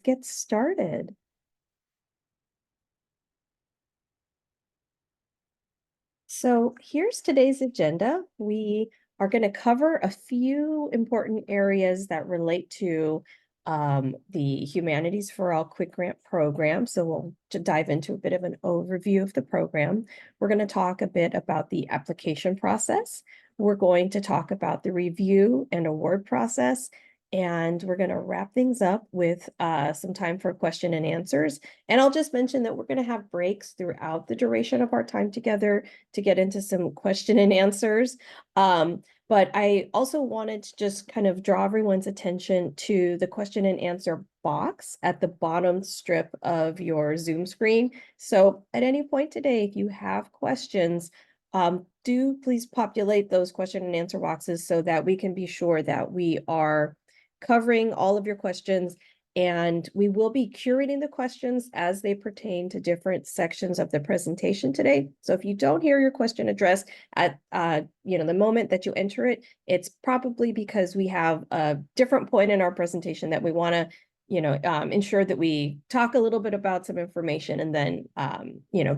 get started. So here's today's agenda. We are going to cover a few important areas that relate to the Humanities for All Quick Grant program. So we'll dive into a bit of an overview of the program. We're going to talk a bit about the application process. We're going to talk about the review and award process. And we're going to wrap things up with some time for question and answers. And I'll just mention that we're going to have breaks throughout the duration of our time together to get into some question and answers. But I also wanted to just kind of draw everyone's attention to the question and answer box at the bottom strip of your Zoom screen. So at any point today, if you have questions, do please populate those question and answer boxes so that we can be sure that we are covering all of your questions, and we will be curating the questions as they pertain to different sections of the presentation today. So if you don't hear your question addressed at the moment that you enter it, it's probably because we have a different point in our presentation that we want to ensure that we talk a little bit about some information and then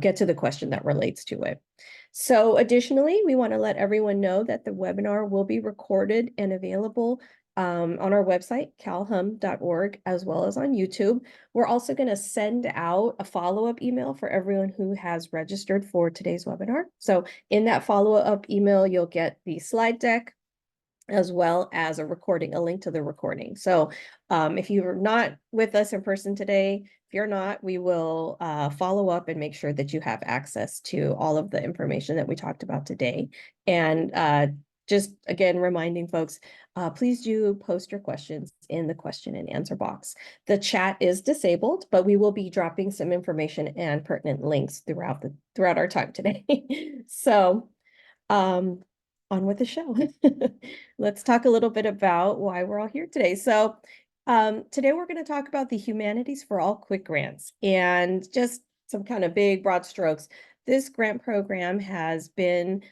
get to the question that relates to it. So additionally, we want to let everyone know that the webinar will be recorded and available on our website, calhum.org, as well as on YouTube. We're also going to send out a follow-up email for everyone who has registered for today's webinar. So in that follow-up email, you'll get the slide deck, as well as a link to the recording. So if you're not with us in person today, if you're not, we will follow up and make sure that you have access to all of the information that we talked about today. And just again, reminding folks, please do post your questions in the question and answer box. The chat is disabled, but we will be dropping some information and pertinent links throughout our time today. So on with the show. Let's talk a little bit about why we're all here today. So today we're going to talk about the Humanities for All Quick Grants, and just some kind of big broad strokes. This grant program has been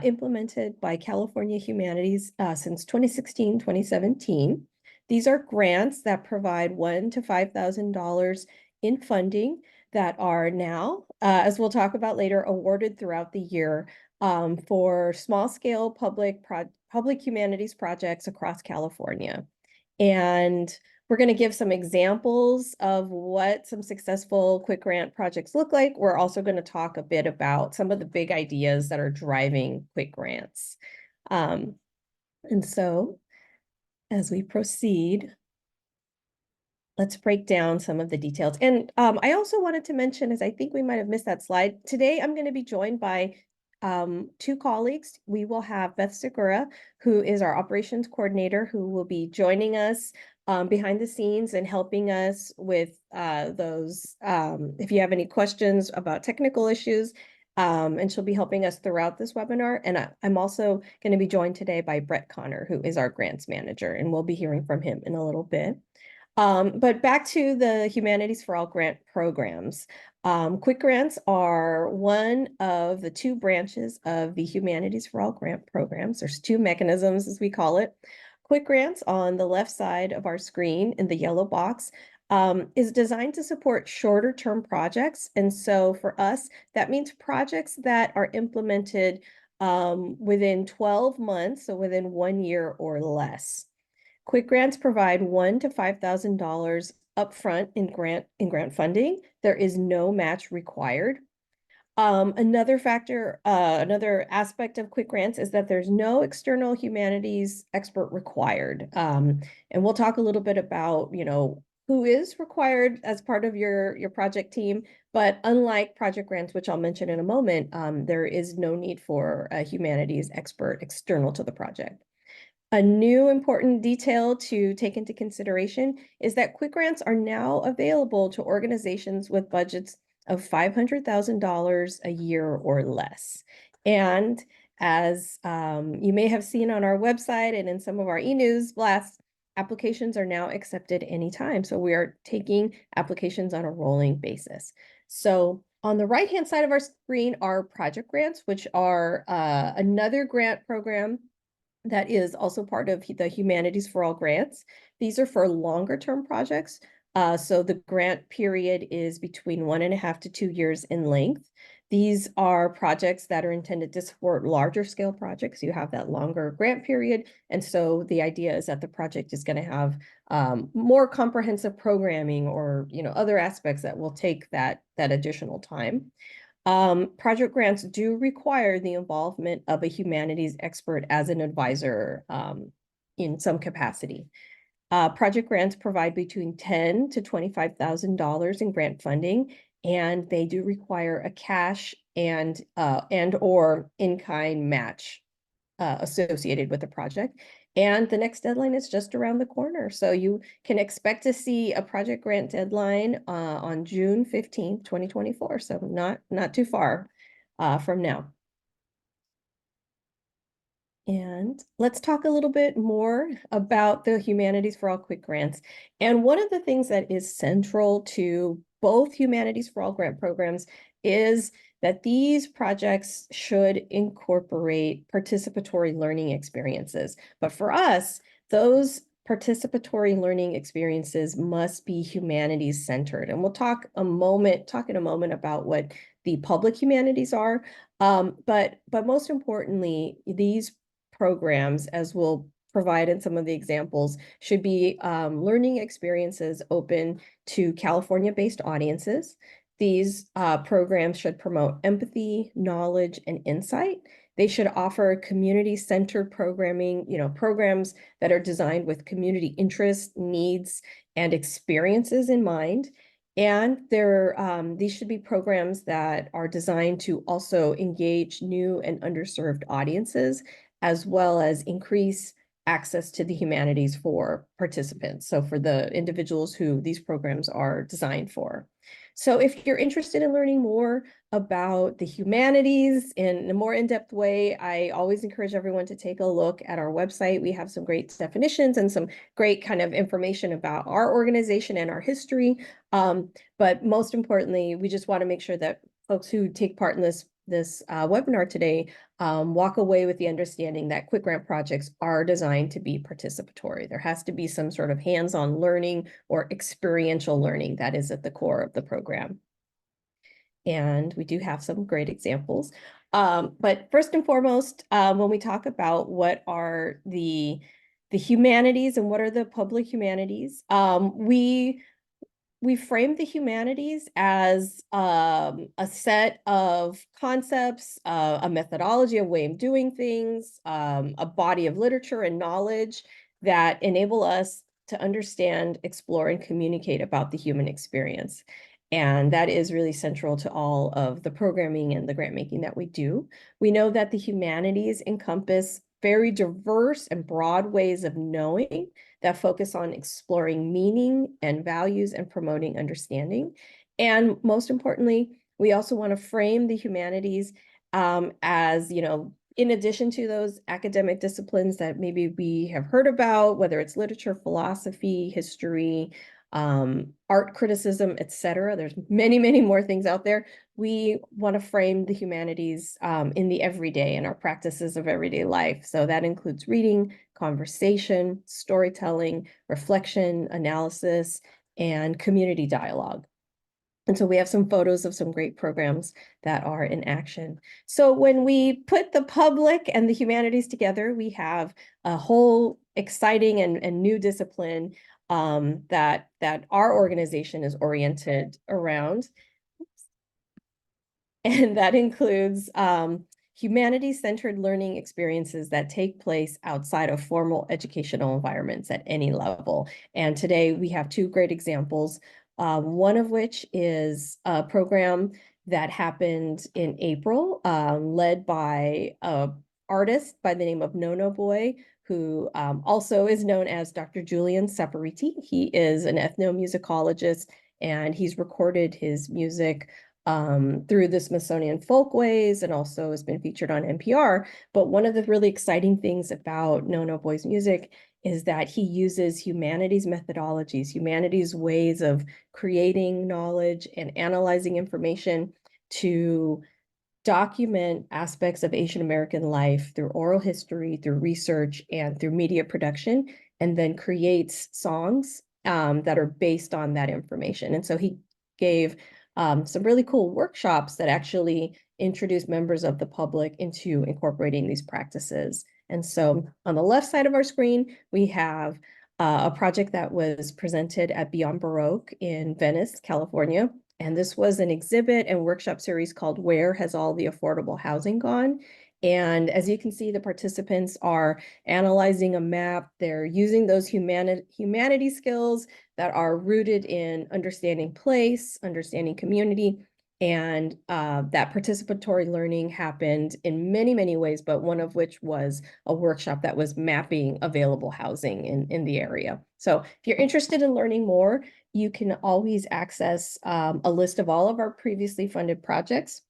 implemented by California Humanities since 2016, 2017. These are grants that provide $1,000 to $5,000 in funding that are now, as we'll talk about later, awarded throughout the year for small-scale public humanities projects across California. And we're going to give some examples of what some successful quick grant projects look like. We're also going to talk a bit about some of the big ideas that are driving quick grants. And so as we proceed, let's break down some of the details. And I also wanted to mention, as I think we might have missed that slide, today I'm going to be joined by two colleagues. We will have Beth Segura, who is our operations coordinator, who will be joining us behind the scenes and helping us with those, if you have any questions about technical issues, and she'll be helping us throughout this webinar. And I'm also going to be joined today by Brett Connor, who is our grants manager, and we'll be hearing from him in a little bit. But back to the Humanities for All grant programs. Quick grants are one of the two branches of the Humanities for All grant programs. There's two mechanisms, as we call it. Quick grants on the left side of our screen in the yellow box is designed to support shorter term projects. And so for us, that means projects that are implemented within 12 months, so within 1 year or less. Quick grants provide $1,000 to $5,000 upfront in grant funding. There is no match required. Another aspect of quick grants is that there's no external humanities expert required. And we'll talk a little bit about, who is required as part of your project team. But unlike project grants, which I'll mention in a moment, there is no need for a humanities expert external to the project. A new important detail to take into consideration is that quick grants are now available to organizations with budgets of $500,000 a year or less. And as you may have seen on our website and in some of our e-news blasts, applications are now accepted anytime. So we are taking applications on a rolling basis. So on the right-hand side of our screen are project grants, which are another grant program that is also part of the Humanities for All grants. These are for longer term projects So the grant period is between 1.5 to 2 years in length. These are projects that are intended to support larger scale projects. You have that longer grant period. And so the idea is that the project is going to have more comprehensive programming or, other aspects that will take that additional time. Project grants do require the involvement of a humanities expert as an advisor in some capacity. Project grants provide between $10,000 to $25,000 in grant funding, and they do require a cash and or in-kind match associated with the project. And the next deadline is just around the corner. So you can expect to see a project grant deadline on June 15th, 2024. So not too far from now. And let's talk a little bit more about the Humanities for All quick grants. And one of the things that is central to both Humanities for All grant programs is that these projects should incorporate participatory learning experiences. But for us, those participatory learning experiences must be humanities centered. And we'll talk in a moment about what the public humanities are. But most importantly, these programs, as we'll provide in some of the examples, should be learning experiences open to California-based audiences. These programs should promote empathy, knowledge, and insight. They should offer community-centered programming, programs that are designed with community interests, needs, and experiences in mind. And these should be programs that are designed to also engage new and underserved audiences, as well as increase access to the humanities for participants. So for the individuals who these programs are designed for. So if you're interested in learning more about the humanities in a more in-depth way, I always encourage everyone to take a look at our website. We have some great definitions and some great kind of information about our organization and our history. But most importantly, we just want to make sure that folks who take part in this webinar today walk away with the understanding that quick grant projects are designed to be participatory. There has to be some sort of hands-on learning or experiential learning that is at the core of the program. And we do have some great examples. But first and foremost, when we talk about what are the humanities and what are the public humanities, we frame the humanities as a set of concepts, a methodology, a way of doing things, a body of literature and knowledge that enable us to understand, explore, and communicate about the human experience. And that is really central to all of the programming and the grant making that we do. We know that the humanities encompass very diverse and broad ways of knowing that focus on exploring meaning and values and promoting understanding. And most importantly, we also want to frame the humanities as, in addition to those academic disciplines that maybe we have heard about, whether it's literature, philosophy, history, art criticism, etc. There's many, many more things out there. We want to frame the humanities in the everyday and our practices of everyday life. So that includes reading, conversation, storytelling, reflection, analysis, and community dialogue. And so we have some photos of some great programs that are in action. So when we put the public and the humanities together, we have a whole exciting and new discipline that our organization is oriented around. And that includes humanity-centered learning experiences that take place outside of formal educational environments at any level. And today we have two great examples, one of which is a program that happened in April, led by an artist by the name of Nono Boy, who also is known as Dr. Julian Saporiti. He is an ethnomusicologist, and he's recorded his music through the Smithsonian Folkways and also has been featured on NPR. But one of the really exciting things about Nono Boy's music is that he uses humanities methodologies, humanities ways of creating knowledge and analyzing information to document aspects of Asian American life through oral history, through research, and through media production, and then creates songs that are based on that information. And so he gave some really cool workshops that actually introduce members of the public into incorporating these practices. And so on the left side of our screen, we have a project that was presented at Beyond Baroque in Venice, California. And this was an exhibit and workshop series called Where Has All the Affordable Housing Gone? And as you can see, the participants are analyzing a map. They're using those humanity skills that are rooted in understanding place, understanding community, and that participatory learning happened in many, many ways, but one of which was a workshop that was mapping available housing in the area. So if you're interested in learning more, you can always access a list of all of our previously funded projects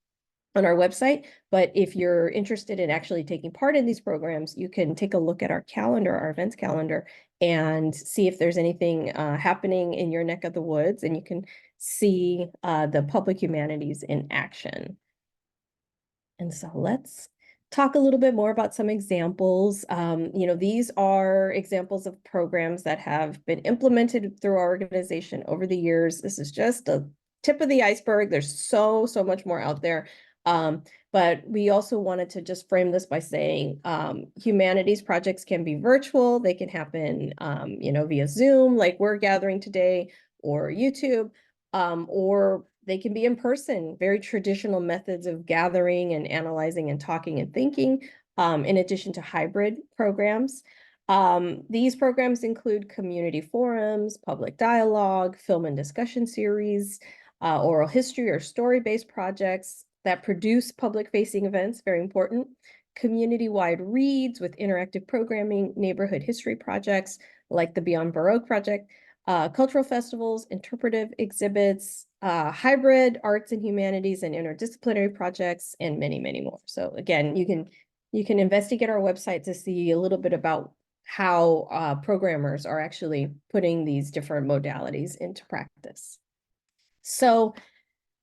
on our website. But if you're interested in actually taking part in these programs, you can take a look at our calendar, our events calendar, and see if there's anything happening in your neck of the woods, and you can see the public humanities in action. And so let's talk a little bit more about some examples. These are examples of programs that have been implemented through our organization over the years. This is just a tip of the iceberg. There's so much more out there. But we also wanted to just frame this by saying humanities projects can be virtual. They can happen, via Zoom, like we're gathering today, or YouTube, or they can be in person, very traditional methods of gathering and analyzing and talking and thinking, in addition to hybrid programs. These programs include community forums, public dialogue, film and discussion series, oral history or story-based projects that produce public-facing events, very important, community-wide reads with interactive programming, neighborhood history projects like the Beyond Baroque project, cultural festivals, interpretive exhibits, hybrid arts and humanities and interdisciplinary projects, and many, many more. So again, you can investigate our website to see a little bit about how programmers are actually putting these different modalities into practice. So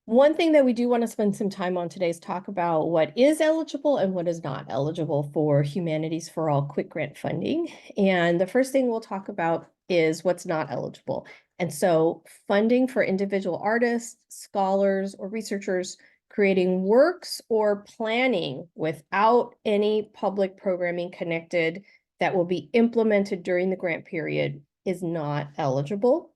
one thing that we do want to spend some time on today is talk about what is eligible and what is not eligible for Humanities for All quick grant funding. And the first thing we'll talk about is what's not eligible. And so funding for individual artists, scholars, or researchers creating works or planning without any public programming connected that will be implemented during the grant period is not eligible.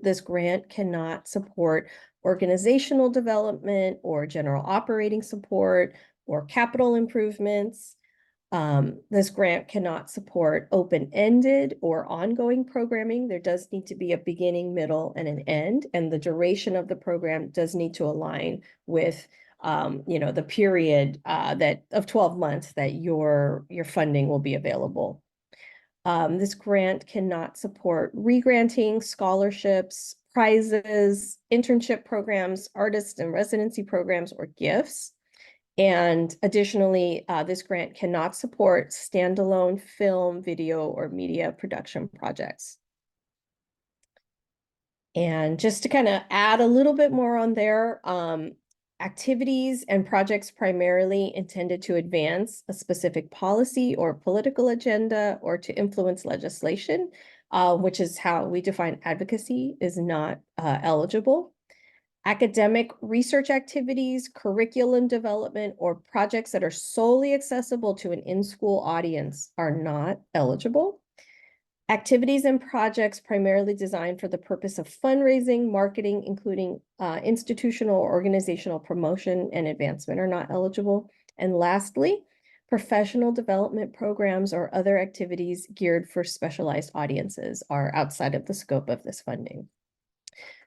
This grant cannot support organizational development or general operating support or capital improvements. This grant cannot support open-ended or ongoing programming. There does need to be a beginning, middle, and an end, and the duration of the program does need to align with the period that of 12 months that your funding will be available. This grant cannot support regranting, scholarships, prizes, internship programs, artist and residency programs, or gifts. And additionally, this grant cannot support standalone film, video, or media production projects. And just to kind of add a little bit more on there, activities and projects primarily intended to advance a specific policy or political agenda or to influence legislation, which is how we define advocacy, is not eligible. Academic research activities, curriculum development, or projects that are solely accessible to an in-school audience are not eligible. Activities and projects primarily designed for the purpose of fundraising, marketing, including institutional or organizational promotion and advancement, are not eligible. And lastly, professional development programs or other activities geared for specialized audiences are outside of the scope of this funding.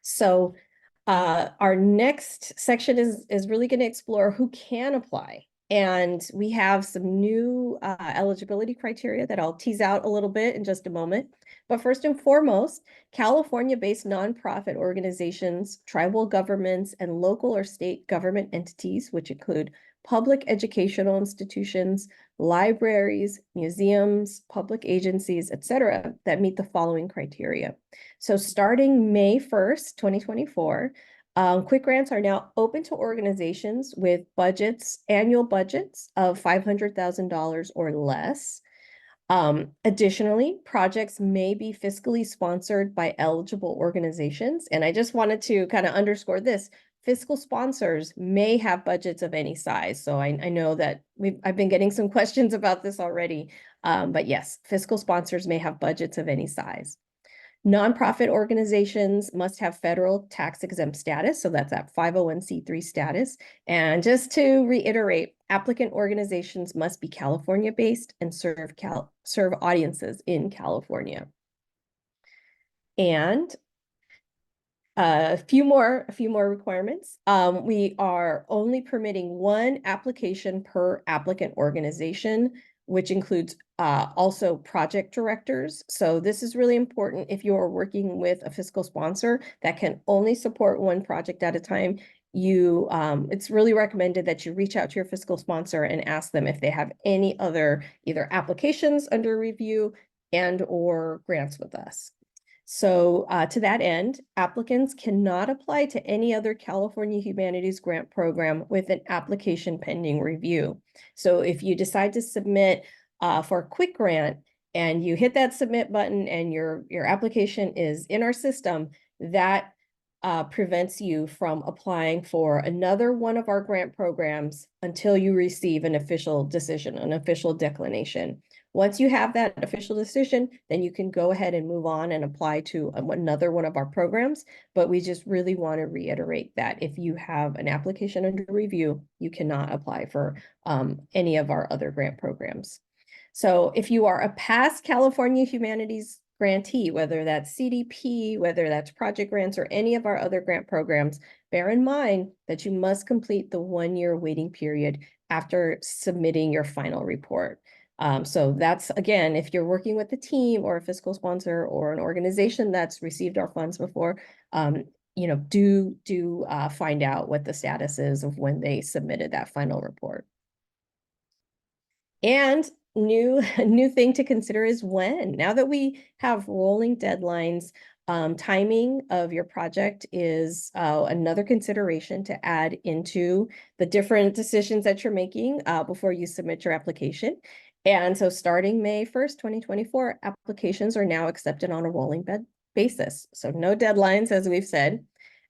So our next section is really going to explore who can apply. And we have some new eligibility criteria that I'll tease out a little bit in just a moment. But first and foremost, California-based nonprofit organizations, tribal governments, and local or state government entities, which include public educational institutions, libraries, museums, public agencies, etc., that meet the following criteria. So starting May 1st, 2024, quick grants are now open to organizations with budgets, annual budgets of $500,000 or less. Additionally, projects may be fiscally sponsored by eligible organizations. And I just wanted to kind of underscore this. Fiscal sponsors may have budgets of any size. So I know that I've been getting some questions about this already. But yes, fiscal sponsors may have budgets of any size. Nonprofit organizations must have federal tax exempt status, so that's that 501(c)(3) status. And just to reiterate, applicant organizations must be California-based and serve audiences in California. And a few more requirements. We are only permitting one application per applicant organization, which includes also project directors. So this is really important if you are working with a fiscal sponsor that can only support one project at a time. It's really recommended that you reach out to your fiscal sponsor and ask them if they have any other either applications under review and or grants with us. So to that end, applicants cannot apply to any other California Humanities Grant Program with an application pending review. So if you decide to submit for a quick grant and you hit that submit button and your application is in our system, that prevents you from applying for another one of our grant programs until you receive an official decision, an official declination. Once you have that official decision, then you can go ahead and move on and apply to another one of our programs. But we just really want to reiterate that if you have an application under review, you cannot apply for any of our other grant programs. So if you are a past California Humanities grantee, whether that's CDP, whether that's project grants or any of our other grant programs, bear in mind that you must complete the 1-year waiting period after submitting your final report. So that's, again, if you're working with a team or a fiscal sponsor or an organization that's received our funds before, do find out what the status is of when they submitted that final report. And new thing to consider is when. Now that we have rolling deadlines, timing of your project is another consideration to add into the different decisions that you're making before you submit your application. And so starting May 1st, 2024, applications are now accepted on a rolling basis. So no deadlines, as we've said.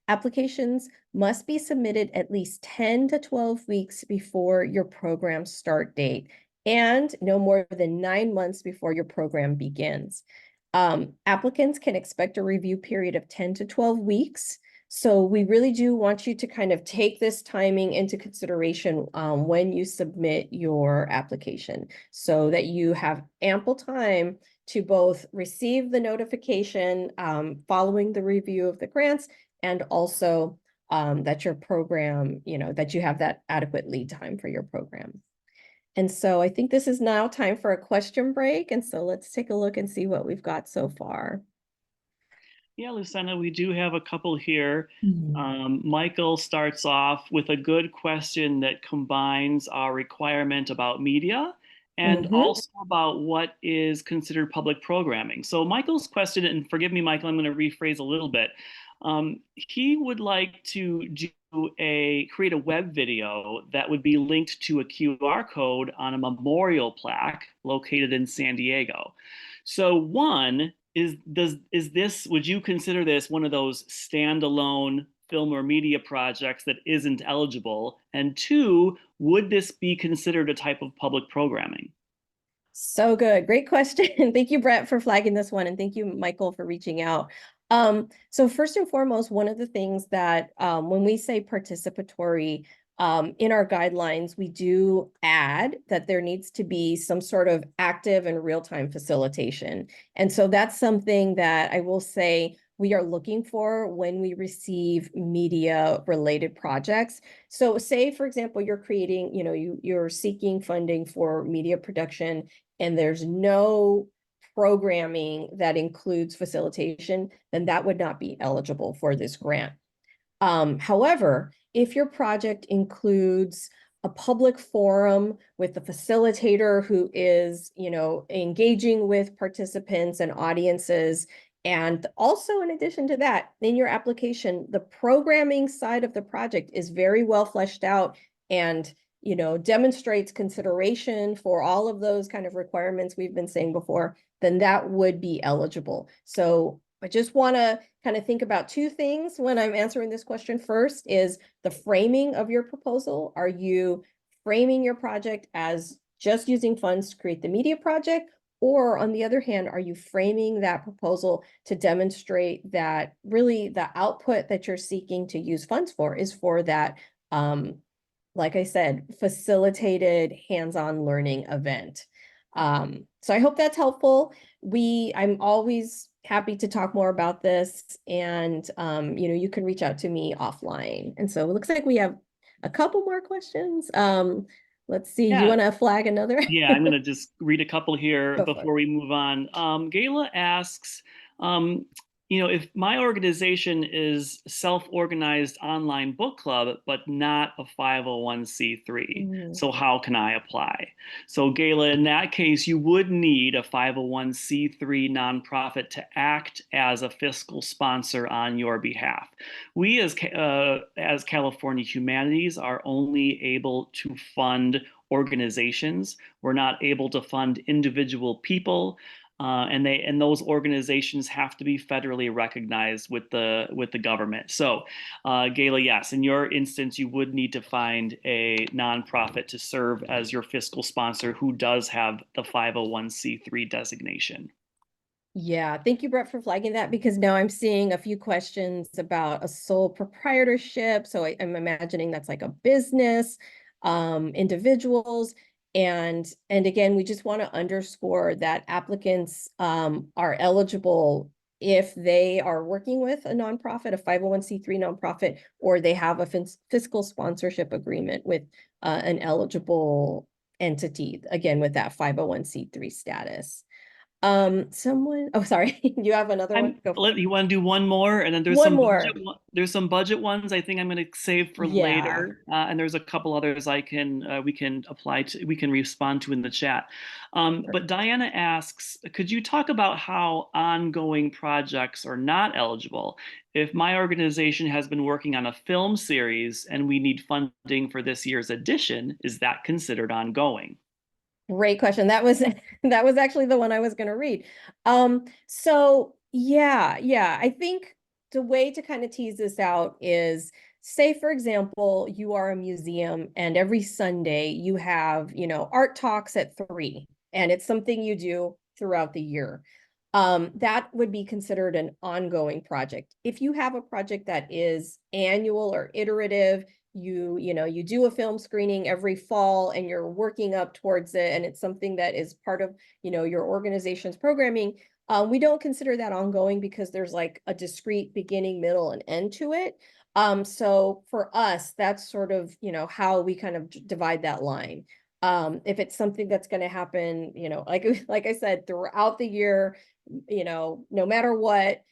Applications must be submitted at least 10 to 12 weeks before your program start date and no more than 9 months before your program begins. Applicants can expect a review period of 10 to 12 weeks. So we really do want you to kind of take this timing into consideration when you submit your application so that you have ample time to both receive the notification following the review of the grants and also that your program, that you have that adequate lead time for your program. And so I think this is now time for a question break. And so let's take a look and see what we've got so far. Yeah, Lucinda, we do have a couple here. Mhm. Michael starts off with a good question that combines our requirement about media and also about what is considered public programming. So Michael's question, and forgive me, Michael, I'm going to rephrase a little bit. He would like to create a web video that would be linked to a QR code on a memorial plaque located in San Diego. So one, would you consider this one of those standalone film or media projects that isn't eligible? And two, would this be considered a type of public programming? So good. Great question. Thank you, Brett, for flagging this one. And thank you, Michael, for reaching out. So first and foremost, one of the things that when we say participatory in our guidelines, we do add that there needs to be some sort of active and real-time facilitation. And so that's something that I will say we are looking for when we receive media-related projects. So say, for example, you're creating, you're seeking funding for media production and there's no programming that includes facilitation, then that would not be eligible for this grant. However, if your project includes a public forum with the facilitator who is, engaging with participants and audiences, and also in addition to that, in your application, the programming side of the project is very well fleshed out and demonstrates consideration for all of those kind of requirements we've been saying before, then that would be eligible. So I just want to kind of think about two things when I'm answering this question. First is the framing of your proposal. Are you framing your project as just using funds to create the media project? Or on the other hand, are you framing that proposal to demonstrate that really the output that you're seeking to use funds for is for that, like I said, facilitated hands-on learning event? So I hope that's helpful. I'm always happy to talk more about this, and you can reach out to me offline. And so it looks like we have a couple more questions. Let's see, you Yeah, want to flag another? Yeah, I'm going to just read a couple here Go for before it. we move on. Gayla asks, um, if my organization is self-organized online book club, but not a 501c3, Mm. so how can I apply? So Gayla, in that case, you would need a 501c3 nonprofit to act as a fiscal sponsor on your behalf. We as California Humanities are only able to fund organizations. We're not able to fund individual people, and those organizations have to be federally recognized with the government. So, Gayla, yes, in your instance, you would need to find a nonprofit to serve as your fiscal sponsor who does have the 501c3 designation. Yeah, thank you, Brett, for flagging that, because now I'm seeing a few questions about a sole proprietorship. So I'm imagining that's like a business, individuals. And again, we just want to underscore that applicants are eligible if they are working with a nonprofit, a 501c3 nonprofit, or they have a fiscal sponsorship agreement with an eligible entity, again, with that 501c3 status. Oh, sorry. You have another one? Go for it. You want to do one more, and then One more. there's some budget ones I think I'm going to save for Yeah, later, and there's a couple others we can apply to we can respond to in the chat. But perfect. Diana asks, could you talk about how ongoing projects are not eligible? If my organization has been working on a film series and we need funding for this year's edition, is that considered ongoing? Great question. That was that was actually the one I was going to read. So yeah, I think the way to kind of tease this out is, say, for example, you are a museum and every Sunday you have, art talks at 3, and it's something you do throughout the year. That would be considered an ongoing project. If you have a project that is annual or iterative, you do a film screening every fall and you're working up towards it, and it's something that is part of your organization's programming. We don't consider that ongoing because there's like a discrete beginning, middle, and end to it. So for us, that's sort of how we kind of divide that line. If it's something that's going to happen, like I said, throughout the year, no matter what,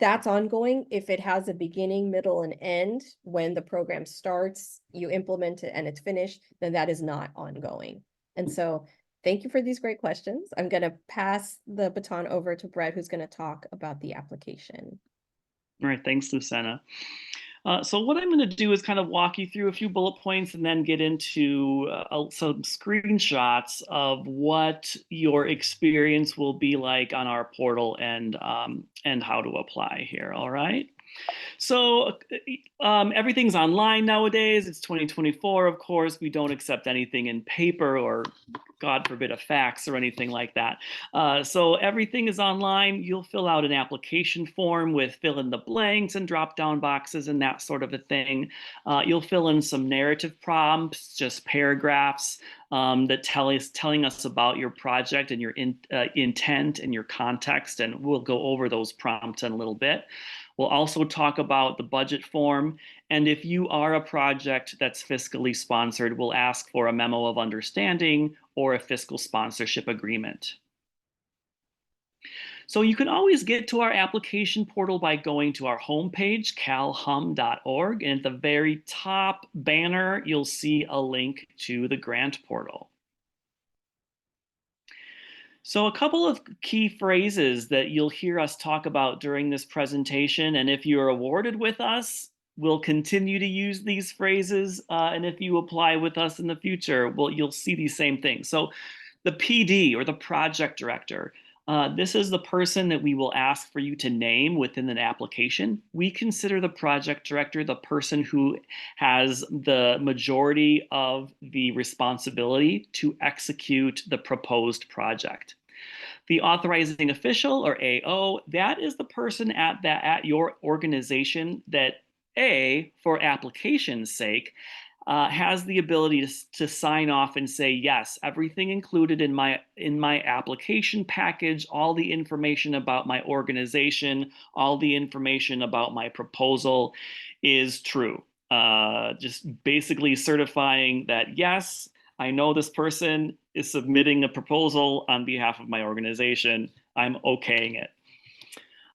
that's ongoing. If it has a beginning, middle, and end, when the program starts, you implement it and it's finished, then that is not ongoing. And so thank you for these great questions. I'm going to pass the baton over to Brett, who's going to talk about the application. All right, thanks, Luciana. So what I'm going to do is kind of walk you through a few bullet points and then get into some screenshots of what your experience will be like on our portal and how to apply here. All right. So everything's online nowadays. It's 2024, of course. We don't accept anything in paper or, God forbid, a fax or anything like that. So everything is online. You'll fill out an application form with fill in the blanks and drop down boxes and that sort of a thing. You'll fill in some narrative prompts, just paragraphs that telling us about your project and your intent and your context, and we'll go over those prompts in a little bit. We'll also talk about the budget form. And if you are a project that's fiscally sponsored, we'll ask for a memo of understanding or a fiscal sponsorship agreement. So you can always get to our application portal by going to our homepage, calhum.org. And at the very top banner, you'll see a link to the grant portal. So a couple of key phrases that you'll hear us talk about during this presentation, and if you're awarded with us, we'll continue to use these phrases, and if you apply with us in the future, well, you'll see these same things. So the PD, or the project director, this is the person that we will ask for you to name within an application. We consider the project director the person who has the majority of the responsibility to execute the proposed project. The authorizing official, or AO, that is the person at your organization that, A, for application's sake, has the ability to sign off and say, yes, everything included in my application package, all the information about my organization, all the information about my proposal is true. Just basically certifying that, yes, I know this person is submitting a proposal on behalf of my organization. I'm okaying it.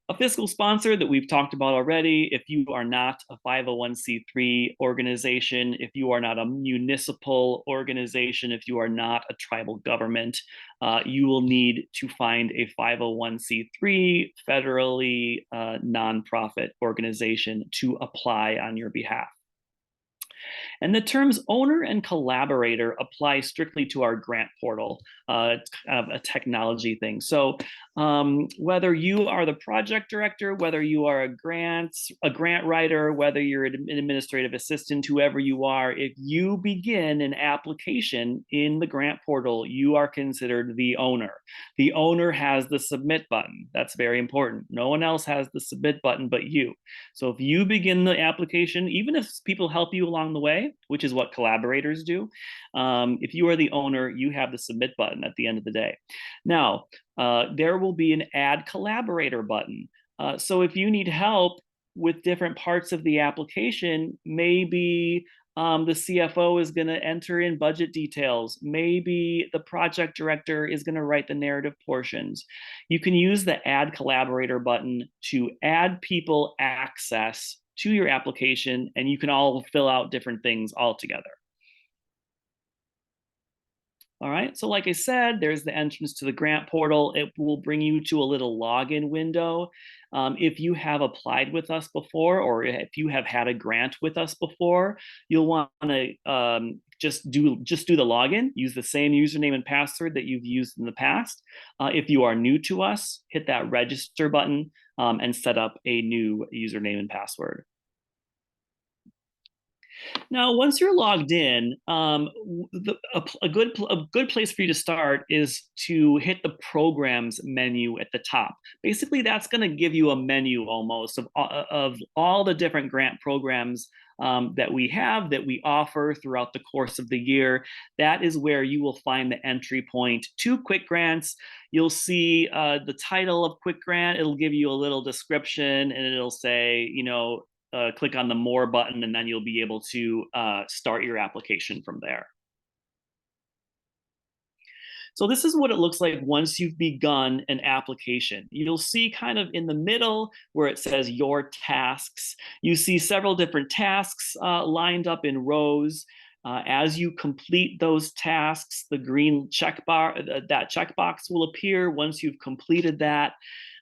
A fiscal sponsor that we've talked about already, if you are not a 501c3 organization, if you are not a municipal organization, if you are not a tribal government, you will need to find a 501c3 federally nonprofit organization to apply on your behalf. And the terms owner and collaborator apply strictly to our grant portal. It's kind of a technology thing. So whether you are the project director, whether you are a grant writer, whether you're an administrative assistant, whoever you are, if you begin an application in the grant portal, you are considered the owner. The owner has the submit button. That's very important. No one else has the submit button but you. So if you begin the application, even if people help you along the way, which is what collaborators do, if you are the owner, you have the submit button at the end of the day. Now, there will be an add collaborator button. So if you need help with different parts of the application, maybe the CFO is going to enter in budget details. Maybe the project director is going to write the narrative portions. You can use the add collaborator button to add people access to your application, and you can all fill out different things all together. All right, so like I said, there's the entrance to the grant portal. It will bring you to a little login window. If you have applied with us before, or if you have had a grant with us before, you'll want to just do the login, use the same username and password that you've used in the past. If you are new to us, hit that register button and set up a new username and password. Now, once you're logged in, a good place for you to start is to hit the programs menu at the top. Basically, that's going to give you a menu almost of all the different grant programs that we have, that we offer throughout the course of the year. That is where you will find the entry point to Quick Grants. You'll see the title of Quick Grant. It'll give you a little description, and it'll say, click on the More button, and then you'll be able to start your application from there. So this is what it looks like once you've begun an application. You'll see kind of in the middle where it says Your Tasks, you see several different tasks lined up in rows. As you complete those tasks, the green that checkbox will appear once you've completed that.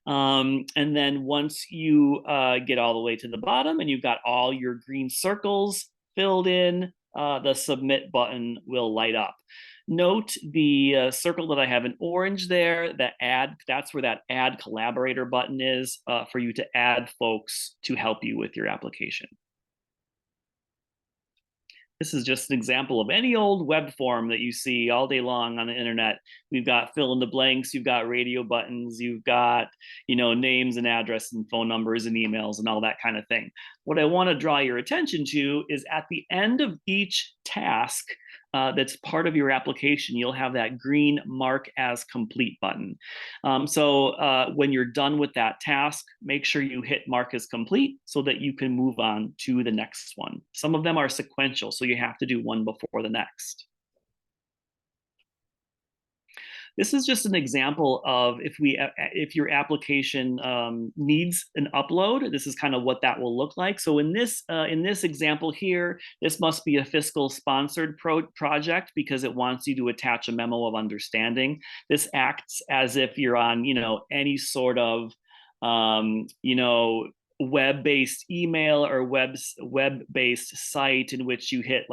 And then once you get all the way to the bottom and you've got all your green circles filled in, the submit button will light up. Note the circle that I have in orange there, that's where that add collaborator button is for you to add folks to help you with your application. This is just an example of any old web form that you see all day long on the internet. We've got fill in the blanks, you've got radio buttons, you've got, names and address and phone numbers and emails and all that kind of thing. What I want to draw your attention to is at the end of each task that's part of your application, you'll have that green mark as complete button. So when you're done with that task, make sure you hit mark as complete so that you can move on to the next one. Some of them are sequential, so you have to do one before the next. This is just an example of if your application needs an upload, this is kind of what that will look like. So in this example here, this must be a fiscal sponsored project because it wants you to attach a memo of understanding. This acts as if you're on, any sort of, web-based email or web-based site in which you hit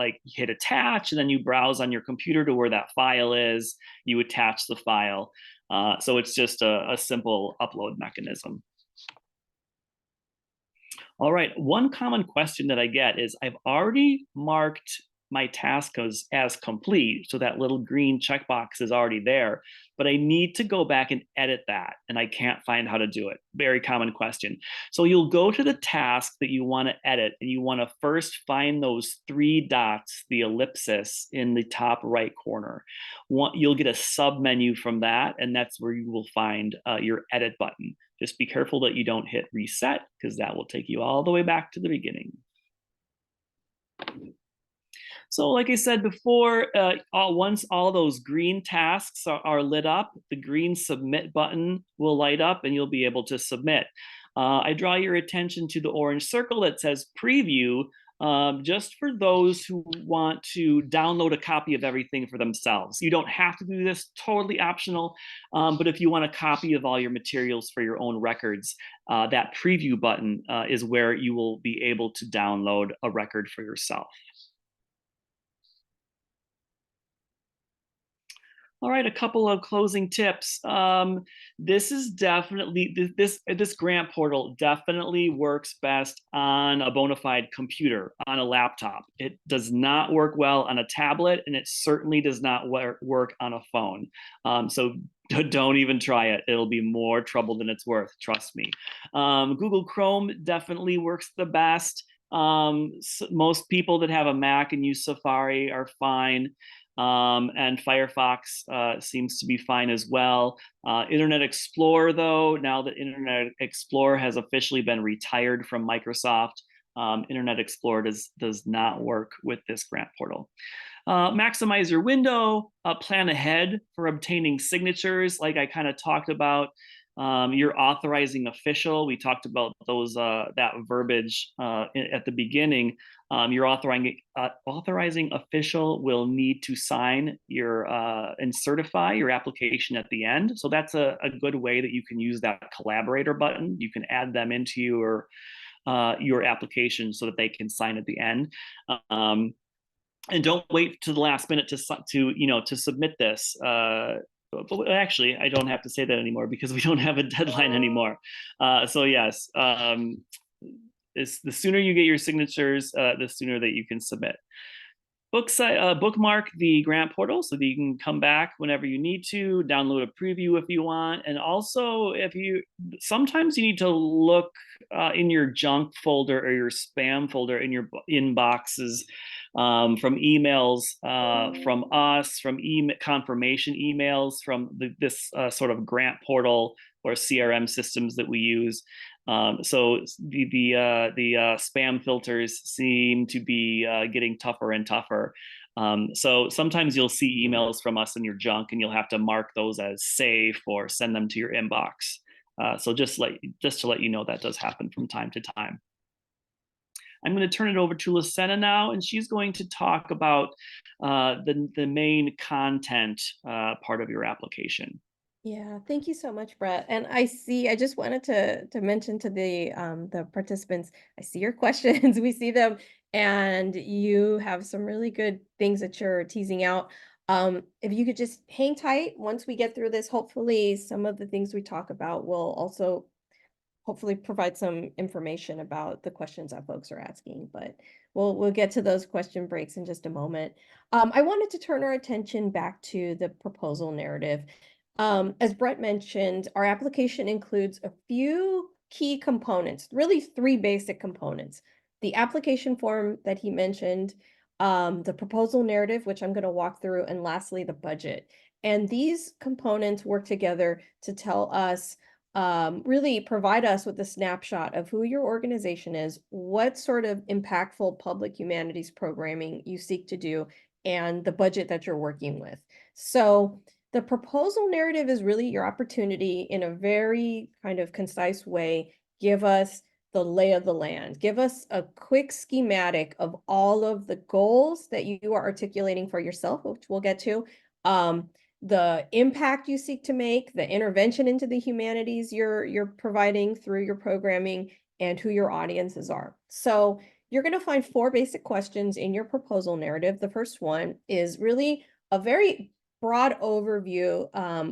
attach, and then you browse on your computer to where that file is. You attach the file. So it's just a simple upload mechanism. All right, one common question that I get is I've already marked my task as complete, so that little green checkbox is already there, but I need to go back and edit that, and I can't find how to do it. Very common question. So you'll go to the task that you want to edit, and you want to first find those three dots, the ellipsis in the top right corner. You'll get a sub menu from that, and that's where you will find your edit button. Just be careful that you don't hit reset, because that will take you all the way back to the beginning. So like I said before, once all those green tasks are lit up, the green submit button will light up and you'll be able to submit. I draw your attention to the orange circle that says preview, just for those who want to download a copy of everything for themselves. You don't have to do this, totally optional, but if you want a copy of all your materials for your own records, that preview button is where you will be able to download a record for yourself. All right, a couple of closing tips. This is definitely, this grant portal definitely works best on a bona fide computer, on a laptop. It does not work well on a tablet, and it certainly does not work on a phone. So don't even try it. It'll be more trouble than it's worth, trust me. Google Chrome definitely works the best. Most people that have a Mac and use Safari are fine. And Firefox seems to be fine as well. Internet Explorer, though, now that Internet Explorer has officially been retired from Microsoft, Internet Explorer does not work with this grant portal. Maximize your window, plan ahead for obtaining signatures, like I kind of talked about. Your authorizing official, we talked about those that verbiage at the beginning. Your authorizing official will need to sign your and certify your application at the end. So that's a good way that you can use that collaborator button. You can add them into your application so that they can sign at the end. And don't wait to the last minute to submit this. But actually, I don't have to say that anymore because we don't have a deadline anymore. So yes, the sooner you get your signatures, the sooner that you can submit. Bookmark the grant portal so that you can come back whenever you need to, download a preview if you want. And also, sometimes you need to look in your junk folder or your spam folder in your inboxes from emails from us, from confirmation emails from this sort of grant portal or CRM systems that we use. So the spam filters seem to be getting tougher and tougher. So sometimes you'll see emails from us in your junk, and you'll have to mark those as safe or send them to your inbox. So just to let you know, that does happen from time to time. I'm going to turn it over to Lucinda now, and she's going to talk about the main content part of your application. Yeah, thank you so much, Brett. And I just wanted to mention to the participants, I see your questions, we see them, and you have some really good things that you're teasing out. If you could just hang tight once we get through this, hopefully some of the things we talk about will also hopefully provide some information about the questions that folks are asking, but we'll get to those question breaks in just a moment. I wanted to turn our attention back to the proposal narrative. As Brett mentioned, our application includes a few key components, really three basic components. The application form that he mentioned, the proposal narrative, which I'm going to walk through, and lastly, the budget. And these components work together to tell us, really provide us with a snapshot of who your organization is, what sort of impactful public humanities programming you seek to do, and the budget that you're working with. So the proposal narrative is really your opportunity in a very kind of concise way. Give us the lay of the land. Give us a quick schematic of all of the goals that you are articulating for yourself, which we'll get to, the impact you seek to make, the intervention into the humanities you're providing through your programming, and who your audiences are. So you're going to find four basic questions in your proposal narrative. The first one is really a very broad overview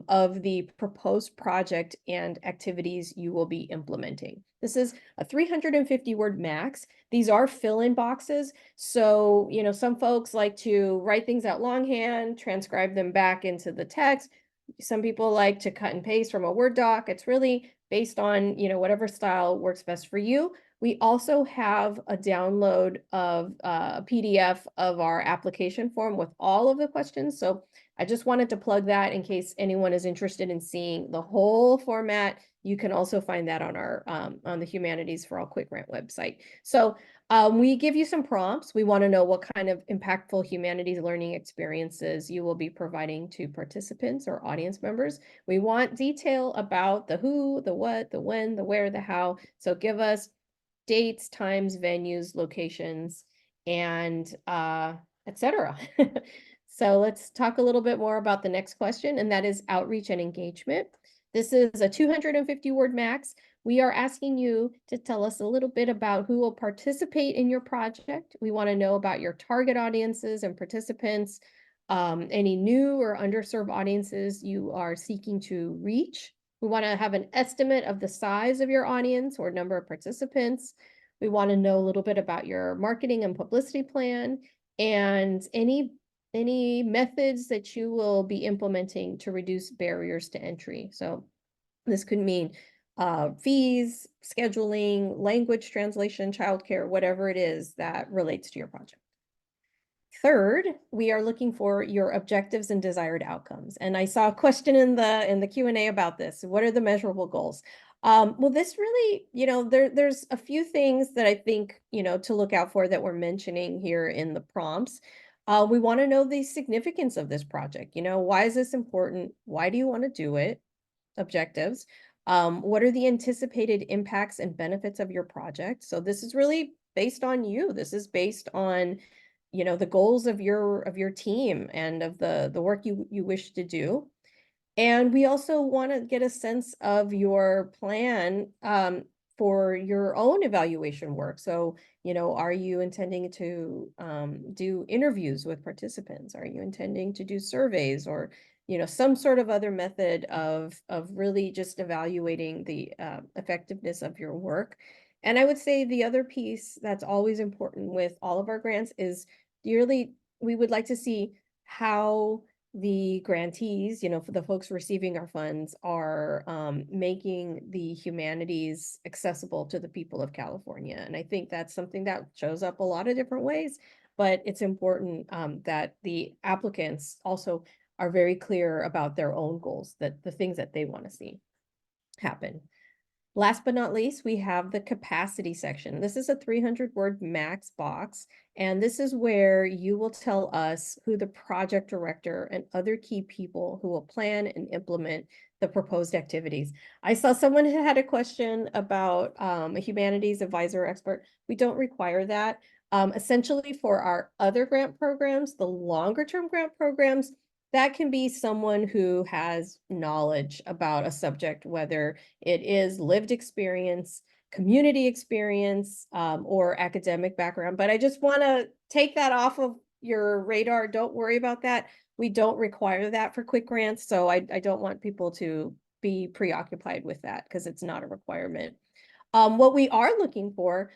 of the proposed project and activities you will be implementing. This is a 350 word max. These are fill-in boxes. So, some folks like to write things out longhand, transcribe them back into the text. Some people like to cut and paste from a Word doc. It's really based on, whatever style works best for you. We also have a download of a PDF of our application form with all of the questions. So I just wanted to plug that in case anyone is interested in seeing the whole format. You can also find that on our on the Humanities for All Quick Grant website. So we give you some prompts. We want to know what kind of impactful humanities learning experiences you will be providing to participants or audience members. We want detail about the who, the what, the when, the where, the how. So give us dates, times, venues, locations, and etc. So let's talk a little bit more about the next question, and that is outreach and engagement. This is a 250 word max. We are asking you to tell us a little bit about who will participate in your project. We want to know about your target audiences and participants, any new or underserved audiences you are seeking to reach. We want to have an estimate of the size of your audience or number of participants. We want to know a little bit about your marketing and publicity plan and any methods that you will be implementing to reduce barriers to entry. So this could mean fees, scheduling, language translation, childcare, whatever it is that relates to your project. Third, we are looking for your objectives and desired outcomes. And I saw a question in the Q&A about this. What are the measurable goals? Well, this really, there's a few things that I think, to look out for that we're mentioning here in the prompts. We want to know the significance of this project. Why is this important? Why do you want to do it? Objectives. What are the anticipated impacts and benefits of your project? So this is really based on you. This is based on the goals of your team and of the work you wish to do. And we also want to get a sense of your plan for your own evaluation work. So, are you intending to do interviews with participants? Are you intending to do surveys or, some sort of other method of really just evaluating the effectiveness of your work? And I would say the other piece that's always important with all of our grants is really, we would like to see how the grantees, for the folks receiving our funds, are making the humanities accessible to the people of California. And I think that's something that shows up a lot of different ways, but it's important that the applicants also are very clear about their own goals, that the things that they want to see happen. Last but not least, we have the capacity section. This is a 300 word max box, and this is where you will tell us who the project director and other key people who will plan and implement the proposed activities. I saw someone had a question about a humanities advisor expert. We don't require that. Essentially, for our other grant programs, the longer term grant programs, that can be someone who has knowledge about a subject, whether it is lived experience, community experience, or academic background. But I just want to take that off of your radar. Don't worry about that. We don't require that for quick grants. So I don't want people to be preoccupied with that because it's not a requirement. What we are looking for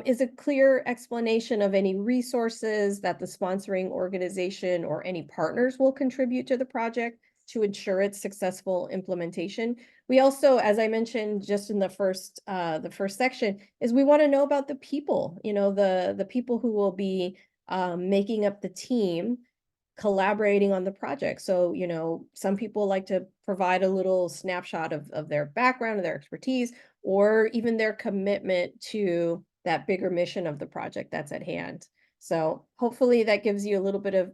is a clear explanation of any resources that the sponsoring organization or any partners will contribute to the project to ensure its successful implementation. We also, as I mentioned just in the first section, is we want to know about the people, the people who will be making up the team collaborating on the project. So, some people like to provide a little snapshot of their background and their expertise, or even their commitment to that bigger mission of the project that's at hand. So hopefully that gives you a little bit of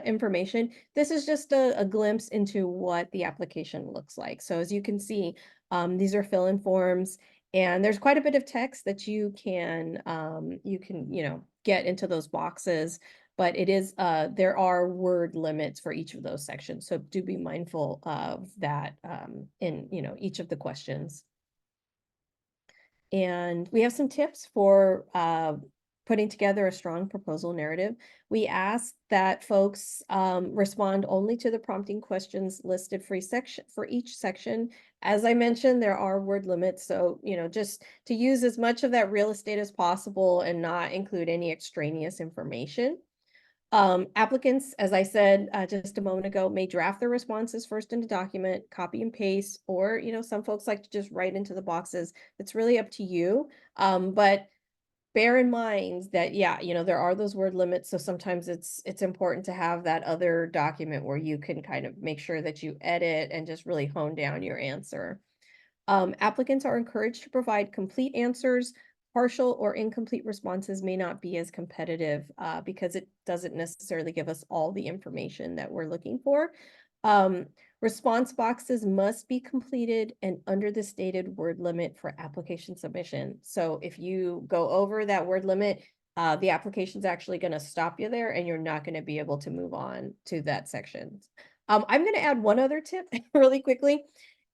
information. This is just a glimpse into what the application looks like. So as you can see, these are fill-in forms, and there's quite a bit of text that you can get into those boxes, but it is there are word limits for each of those sections. So do be mindful of that in each of the questions. And we have some tips for putting together a strong proposal narrative. We ask that folks respond only to the prompting questions listed for each section. As I mentioned, there are word limits, so just to use as much of that real estate as possible and not include any extraneous information. Applicants, as I said just a moment ago, may draft their responses first in the document, copy and paste, or some folks like to just write into the boxes. It's really up to you. But bear in mind that, yeah, there are those word limits, so sometimes it's important to have that other document where you can kind of make sure that you edit and just really hone down your answer. Applicants are encouraged to provide complete answers. Partial or incomplete responses may not be as competitive because it doesn't necessarily give us all the information that we're looking for. Um, Response boxes must be completed and under the stated word limit for application submission. So if you go over that word limit, the application's actually going to stop you there and you're not going to be able to move on to that section. I'm going to add one other tip really quickly.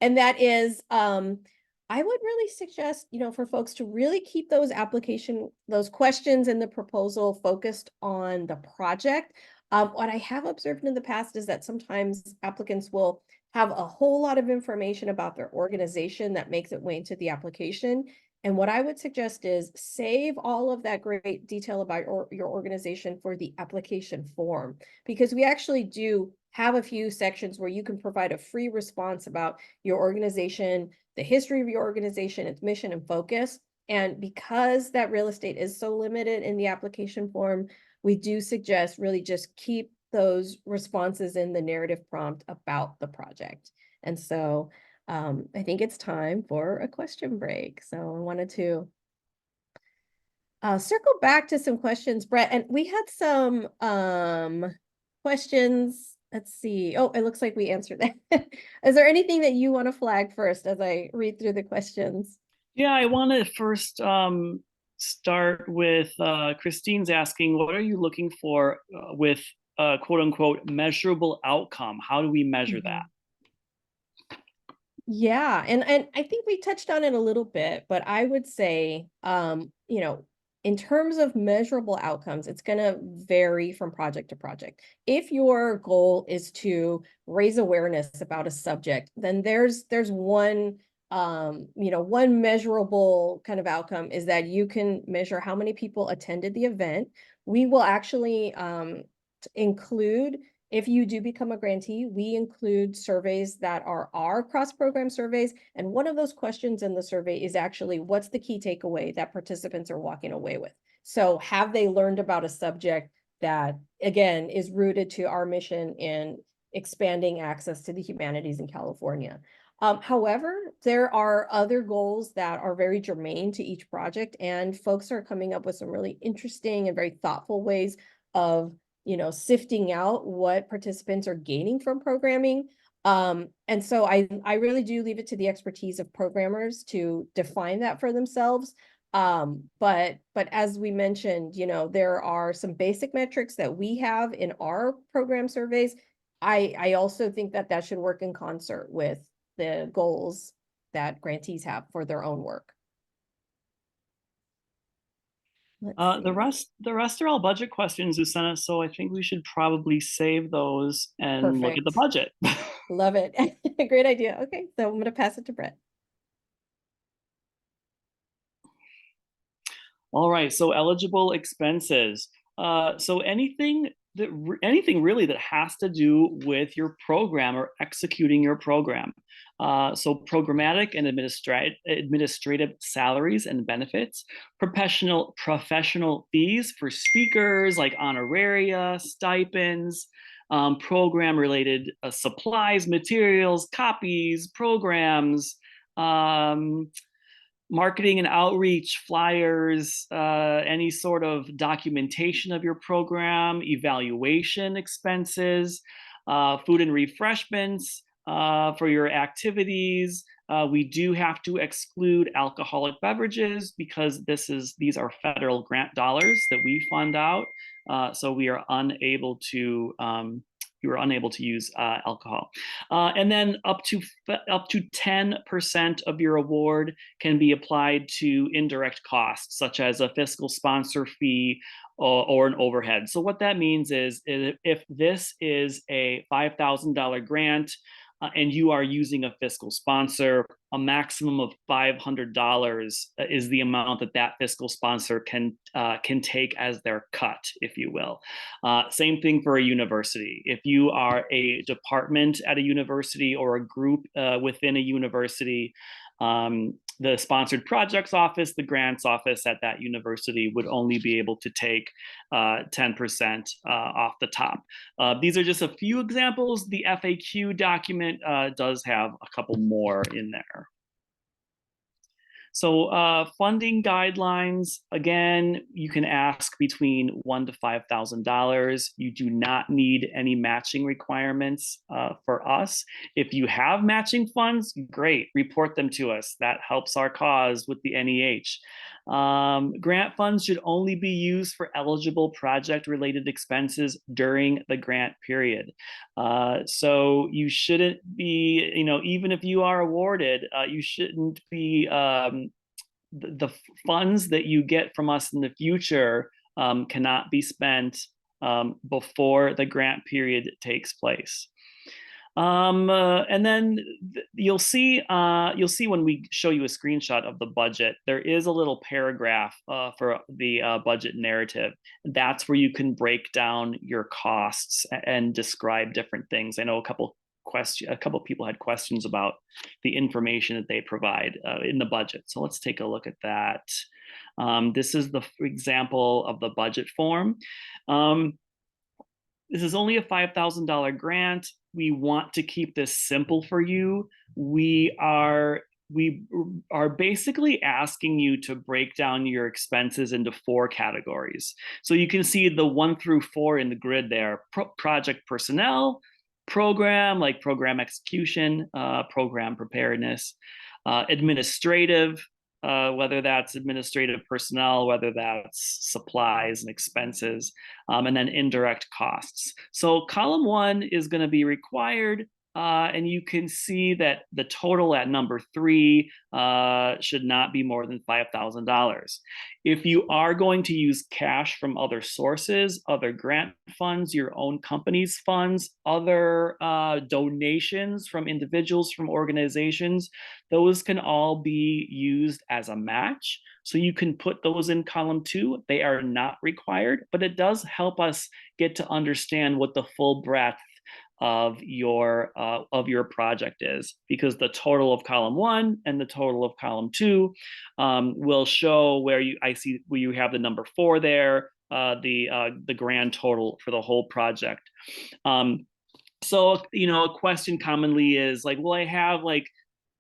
And that is, I would really suggest, for folks to really keep those questions in the proposal focused on the project. What I have observed in the past is that sometimes applicants will have a whole lot of information about their organization that makes its way into the application. And what I would suggest is save all of that great detail about your organization for the application form, because we actually do have a few sections where you can provide a free response about your organization, the history of your organization, its mission and focus. And because that real estate is so limited in the application form, we do suggest really just keep those responses in the narrative prompt about the project. And so I think it's time for a question break. So I wanted to circle back to some questions, Brett, and we had some questions. Let's see. Oh, it looks like we answered that. Is there anything that you want to flag first as I read through the questions? Yeah, I want to first start with Christine's asking, what are you looking for with quote unquote measurable outcome? How do we measure that? Mhm. Yeah, and I think we touched on it a little bit, but I would say, in terms of measurable outcomes, it's going to vary from project to project. If your goal is to raise awareness about a subject, then there's one measurable kind of outcome is that you can measure how many people attended the event. We will actually include, if you do become a grantee, we include surveys that are our cross-program surveys. And one of those questions in the survey is actually, what's the key takeaway that participants are walking away with? So have they learned about a subject that, again, is rooted to our mission in expanding access to the humanities in California? However, there are other goals that are very germane to each project, and folks are coming up with some really interesting and very thoughtful ways of sifting out what participants are gaining from programming. And so I really do leave it to the expertise of programmers to define that for themselves. But as we mentioned, there are some basic metrics that we have in our program surveys. I also think that that should work in concert with the goals that grantees have for their own work. Let's The see. rest are all budget questions you sent us, so I think we should probably save those and look at the Perfect. budget. Love it. Great idea. Okay, so I'm going to pass it to Brett. All right, so eligible expenses. So anything really that has to do with your program or executing your program. So programmatic and administrative salaries and benefits, professional fees for speakers like honoraria, stipends, program related supplies, materials, copies, programs. Marketing and outreach, flyers, any sort of documentation of your program, evaluation expenses, food and refreshments for your activities. We do have to exclude alcoholic beverages because these are federal grant dollars that we fund out. So we are unable to you were unable to use alcohol. And then up to 10% of your award can be applied to indirect costs, such as a fiscal sponsor fee or an overhead. So what that means is if this is a $5,000 grant and you are using a fiscal sponsor, a maximum of $500 is the amount that that fiscal sponsor can take as their cut, if you will. Same thing for a university. If you are a department at a university or a group within a university, the sponsored projects office, the grants office at that university would only be able to take 10% off the top. These are just a few examples. The FAQ document does have a couple more in there. So funding guidelines, again, you can ask between $1,000 to $5,000. You do not need any matching requirements for us. If you have matching funds, great, report them to us. That helps our cause with the NEH. Grant funds should only be used for eligible project-related expenses during the grant period. So you shouldn't be, even if you are awarded, you shouldn't be, the funds that you get from us in the future cannot be spent before the grant period takes place. And then you'll see when we show you a screenshot of the budget, there is a little paragraph for the budget narrative. That's where you can break down your costs and describe different things. I know a couple people had questions about the information that they provide in the budget. So let's take a look at that. This is the example of the budget form. This is only a $5,000 grant. We want to keep this simple for you. We are basically asking you to break down your expenses into 4 categories. So you can see the 1 through 4 in the grid there: project personnel, program, like program execution, program preparedness, administrative, whether that's administrative personnel, whether that's supplies and expenses, and then indirect costs. So column 1 is going to be required, and you can see that the total at number 3 should not be more than $5,000. If you are going to use cash from other sources, other grant funds, your own company's funds, other donations from individuals, from organizations, those can all be used as a match. So you can put those in column 2. They are not required, but it does help us get to understand what the full breadth of your project is, because the total of column 1 and the total of column 2 will show where I see where you have the number 4 there, the grand total for the whole project. So a question commonly is like, well, I have like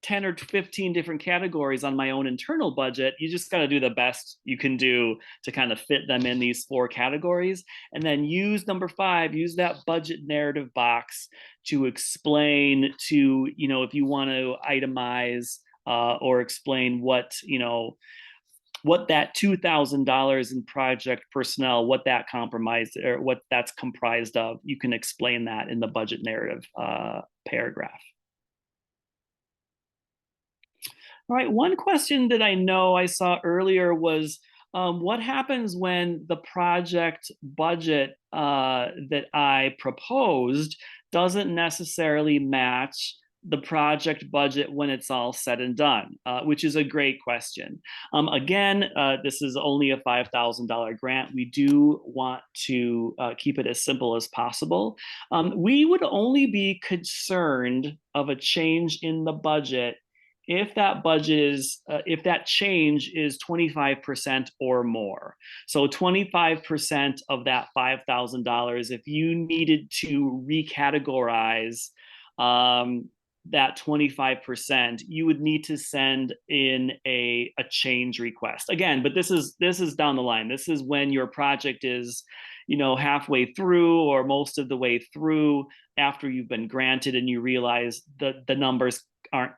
10 or 15 different categories on my own internal budget. You just got to do the best you can do to kind of fit them in these 4 categories, and then use number 5, use that budget narrative box to explain to, if you want to itemize or explain what that $2,000 in project personnel, what that compromised or what that's comprised of, you can explain that in the budget narrative paragraph. All right, one question that I know I saw earlier was, what happens when the project budget that I proposed doesn't necessarily match the project budget when it's all said and done, which is a great question. Again, this is only a $5,000 grant. We do want to keep it as simple as possible. We would only be concerned of a change in the budget if that change is 25% or more. So 25% of that $5,000, if you needed to recategorize that 25%, you would need to send in a change request. Again, but this is down the line. This is when your project is, halfway through or most of the way through, after you've been granted and you realize the numbers aren't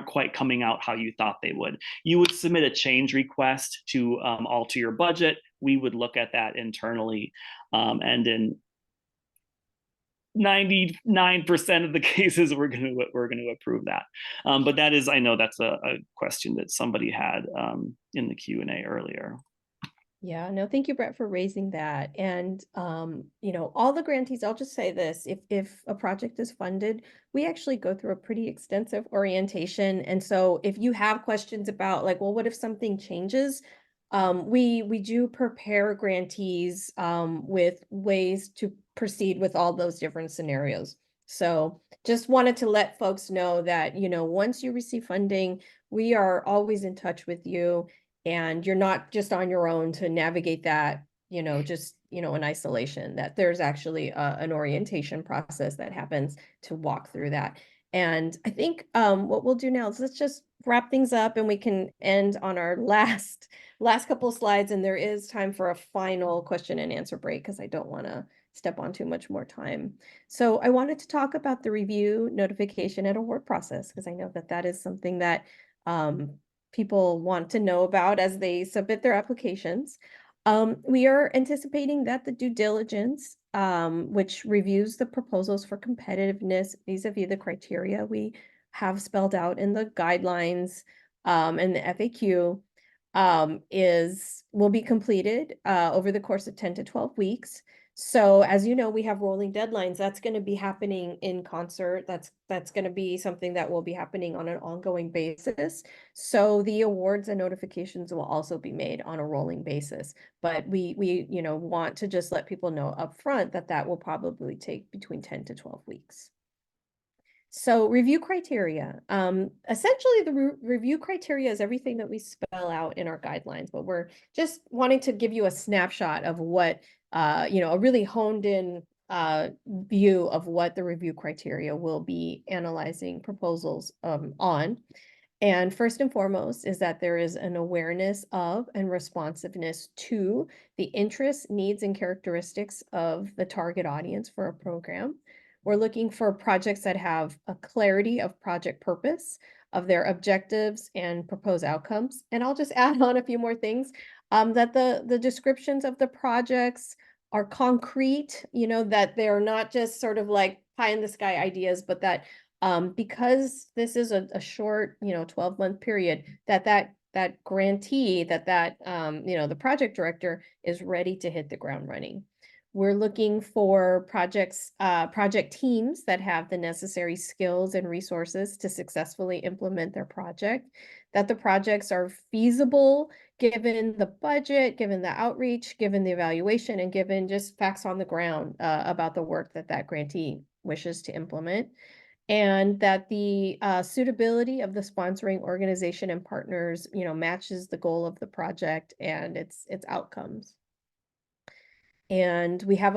quite coming out how you thought they would. You would submit a change request to alter your budget. We would look at that internally, and 99% of the cases we're going to approve that. But that is, I know that's a question that somebody had in the Q&A earlier. Yeah, no, thank you, Brett, for raising that. And all the grantees, I'll just say this, if a project is funded, we actually go through a pretty extensive orientation. And so if you have questions about like, well, what if something changes? We do prepare grantees with ways to proceed with all those different scenarios. So just wanted to let folks know that, once you receive funding, we are always in touch with you, and you're not just on your own to navigate that, just, in isolation, that there's actually an orientation process that happens to walk through that. And I think what we'll do now is let's just wrap things up, and we can end on our last couple of slides, and there is time for a final question and answer break because I don't want to step on too much more time. So I wanted to talk about the review, notification, and award process, because I know that that is something that people want to know about as they submit their applications. We are anticipating that the due diligence, which reviews the proposals for competitiveness vis-a-vis the criteria we have spelled out in the guidelines and the FAQ, will be completed over the course of 10 to 12 weeks. So as you know, we have rolling deadlines. That's going to be happening in concert. That's going to be something that will be happening on an ongoing basis. So the awards and notifications will also be made on a rolling basis. But we want to just let people know upfront that that will probably take between 10 to 12 weeks. So review criteria. Essentially, the review criteria is everything that we spell out in our guidelines, but we're just wanting to give you a snapshot of what, a really honed in view of what the review criteria will be analyzing proposals on. And first and foremost is that there is an awareness of and responsiveness to the interests, needs, and characteristics of the target audience for a program. We're looking for projects that have a clarity of project purpose, of their objectives and proposed outcomes. And I'll just add on a few more things, that the descriptions of the projects are concrete, that they're not just sort of like pie in the sky ideas, but that because this is a short, 12-month period, that grantee, the project director is ready to hit the ground running. We're looking for project teams that have the necessary skills and resources to successfully implement their project, that the projects are feasible given the budget, given the outreach, given the evaluation, and given just facts on the ground about the work that grantee wishes to implement, and that the suitability of the sponsoring organization and partners, matches the goal of the project and its outcomes. And we have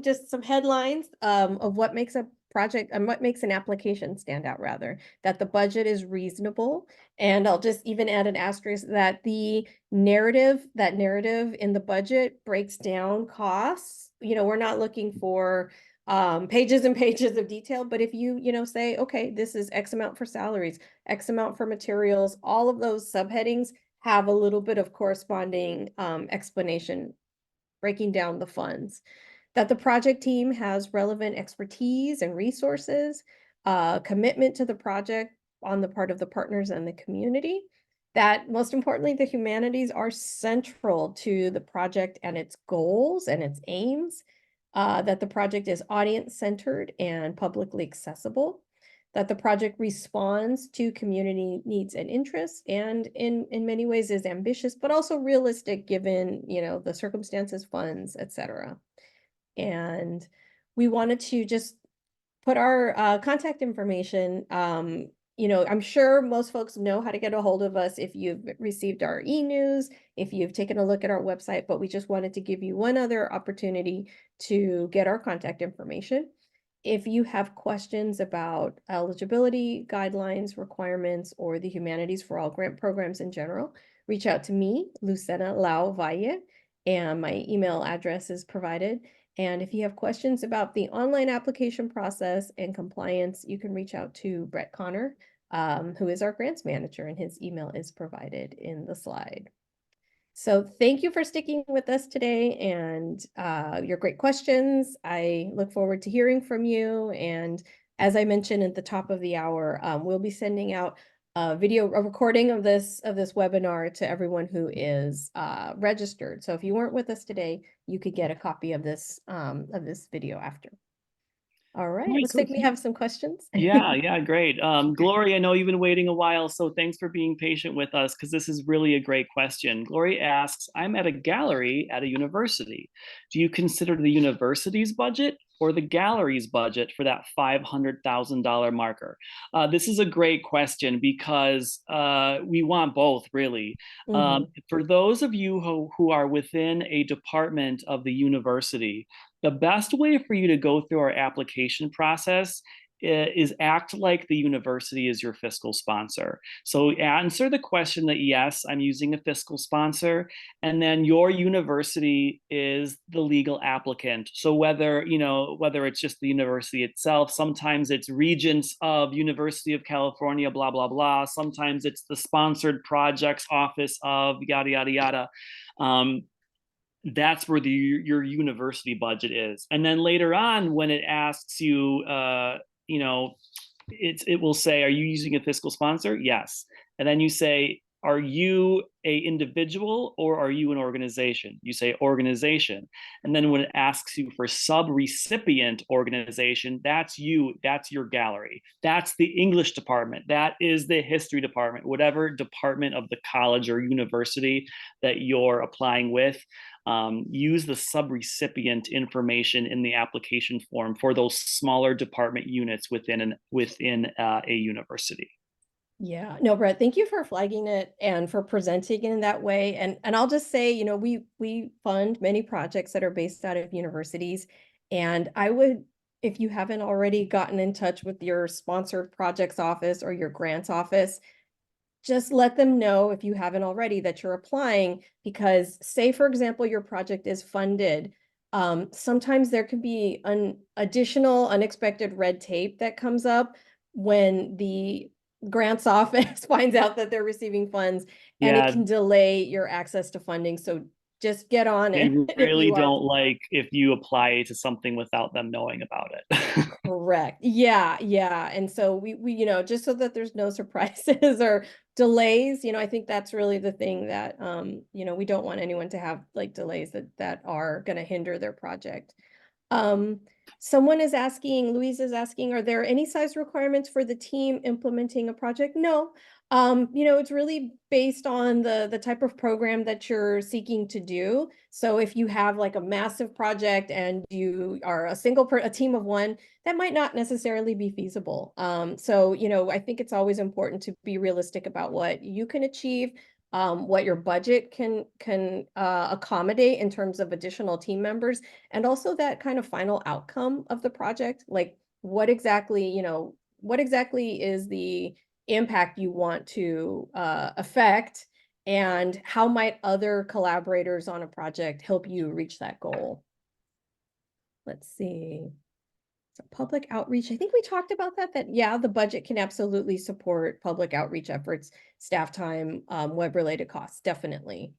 just some headlines of what makes a project and what makes an application stand out, rather, that the budget is reasonable. And I'll just even add an asterisk that the narrative in the budget breaks down costs. We're not looking for pages and pages of detail, but if you, say, okay, this is X amount for salaries, X amount for materials, all of those subheadings have a little bit of corresponding explanation breaking down the funds, that the project team has relevant expertise and resources, commitment to the project on the part of the partners and the community, that most importantly, the humanities are central to the project and its goals and its aims, that the project is audience-centered and publicly accessible, that the project responds to community needs and interests, and in many ways is ambitious, but also realistic given, the circumstances, funds, etc. And we wanted to just put our contact information. I'm sure most folks know how to get a hold of us if you've received our e-news, if you've taken a look at our website, but we just wanted to give you one other opportunity to get our contact information. If you have questions about eligibility, guidelines, requirements, or the Humanities for All grant programs in general, reach out to me, Lucena Lau Valle, and my email address is provided. And if you have questions about the online application process and compliance, you can reach out to Brett Connor, who is our grants manager, and his email is provided in the slide. So thank you for sticking with us today and your great questions. I look forward to hearing from you. And as I mentioned at the top of the hour, we'll be sending out a recording of this webinar to everyone who is registered. So if you weren't with us today, you could get a copy of this video after. All right, Right, looks like we have some questions. yeah, yeah, great. Glory, I know you've been waiting a while, so thanks for being patient with us because this is really a great question. Glory asks, I'm at a gallery at a university. Do you consider the university's budget or the gallery's budget for that $500,000 marker? This is a great question because we want both, really. Mhm. For those of you who are within a department of the university, the best way for you to go through our application process is act like the university is your fiscal sponsor. So answer the question that yes, I'm using a fiscal sponsor, and then your university is the legal applicant. So whether it's just the university itself, sometimes it's Regents of University of California, blah blah blah. Sometimes it's the sponsored projects office of yada yada yada. Um, that's where your university budget is. And then later on, when it asks you, you know, it will say, are you using a fiscal sponsor? Yes. And then you say, are you a individual or are you an organization? You say organization. And then when it asks you for sub-recipient organization, that's you, that's your gallery. That's the English department. That is the history department, whatever department of the college or university that you're applying with. Use the subrecipient information in the application form for those smaller department units within a university. Yeah, no, Brett, thank you for flagging it and for presenting it in that way. And I'll just say, we fund many projects that are based out of universities. And I would, if you haven't already gotten in touch with your sponsored projects office or your grants office, just let them know if you haven't already that you're applying, because say, for example, your project is funded. Sometimes there can be an additional unexpected red tape that comes up when the grants office finds out that they're receiving funds, and it Yeah, can delay your access to funding. So just get on they it if really you are. don't like if you apply to something without them knowing about it. Correct. Yeah, yeah. And so we, just so that there's no surprises or delays, I think that's really the thing that we don't want anyone to have like delays that are going to hinder their project. Um, Someone is asking, Louise is asking, are there any size requirements for the team implementing a project? No. It's really based on the type of program that you're seeking to do. So if you have like a massive project and you are a team of one, that might not necessarily be feasible. So, I think it's always important to be realistic about what you can achieve, what your budget can accommodate in terms of additional team members, and also that kind of final outcome of the project. Like what exactly is the impact you want to affect, and how might other collaborators on a project help you reach that goal? Let's see. So public outreach, I think we talked about that yeah, the budget can absolutely support public outreach efforts, staff time, web-related costs, definitely.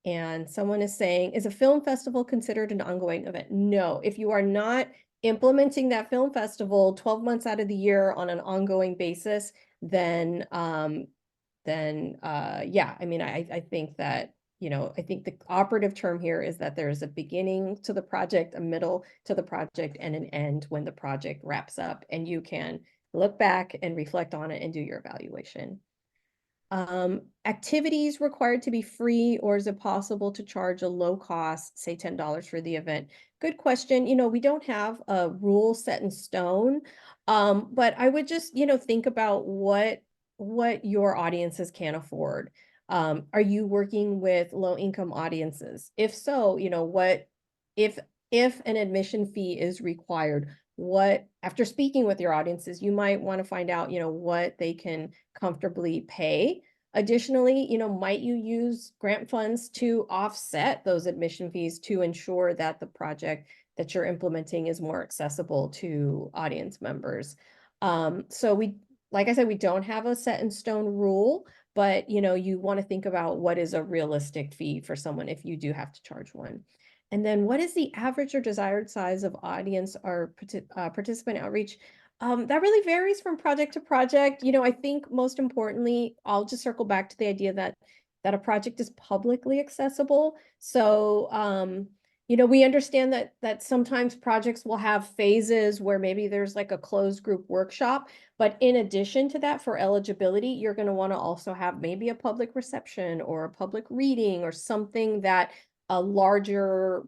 And someone is saying, is a film festival considered an ongoing event? No, if you are not implementing that film festival 12 months out of the year on an ongoing basis, then yeah, I mean, I think that, I think the operative term here is that there's a beginning to the project, a middle to the project, and an end when the project wraps up, and you can look back and reflect on it and do your evaluation. Activities required to be free, or is it possible to charge a low cost, say $10 for the event? Good question. We don't have a rule set in stone, but I would just, think about what your audiences can afford. Are you working with low income audiences? If so, what if if an admission fee is required, what after speaking with your audiences, you might want to find out, what they can comfortably pay. Additionally, might you use grant funds to offset those admission fees to ensure that the project that you're implementing is more accessible to audience members? So like I said, we don't have a set in stone rule, but you want to think about what is a realistic fee for someone if you do have to charge one. And then what is the average or desired size of audience or participant outreach? That really varies from project to project. I think most importantly, I'll just circle back to the idea that a project is publicly accessible. So, we understand that sometimes projects will have phases where maybe there's like a closed group workshop, but in addition to that, for eligibility, you're going to want to also have maybe a public reception or a public reading or something that a larger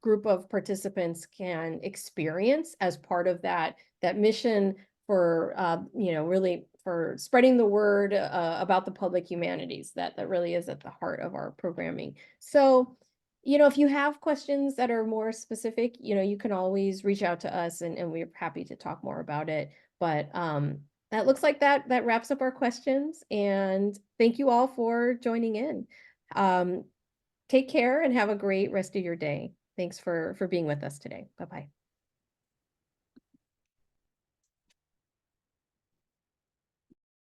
group of participants can experience as part of that mission for really for spreading the word about the public humanities that really is at the heart of our programming. So if you have questions that are more specific, you can always reach out to us and we're happy to talk more about it. But that looks like that wraps up our questions. And thank you all for joining in. Um, Take care and have a great rest of your day. Thanks for being with us today. Bye-bye.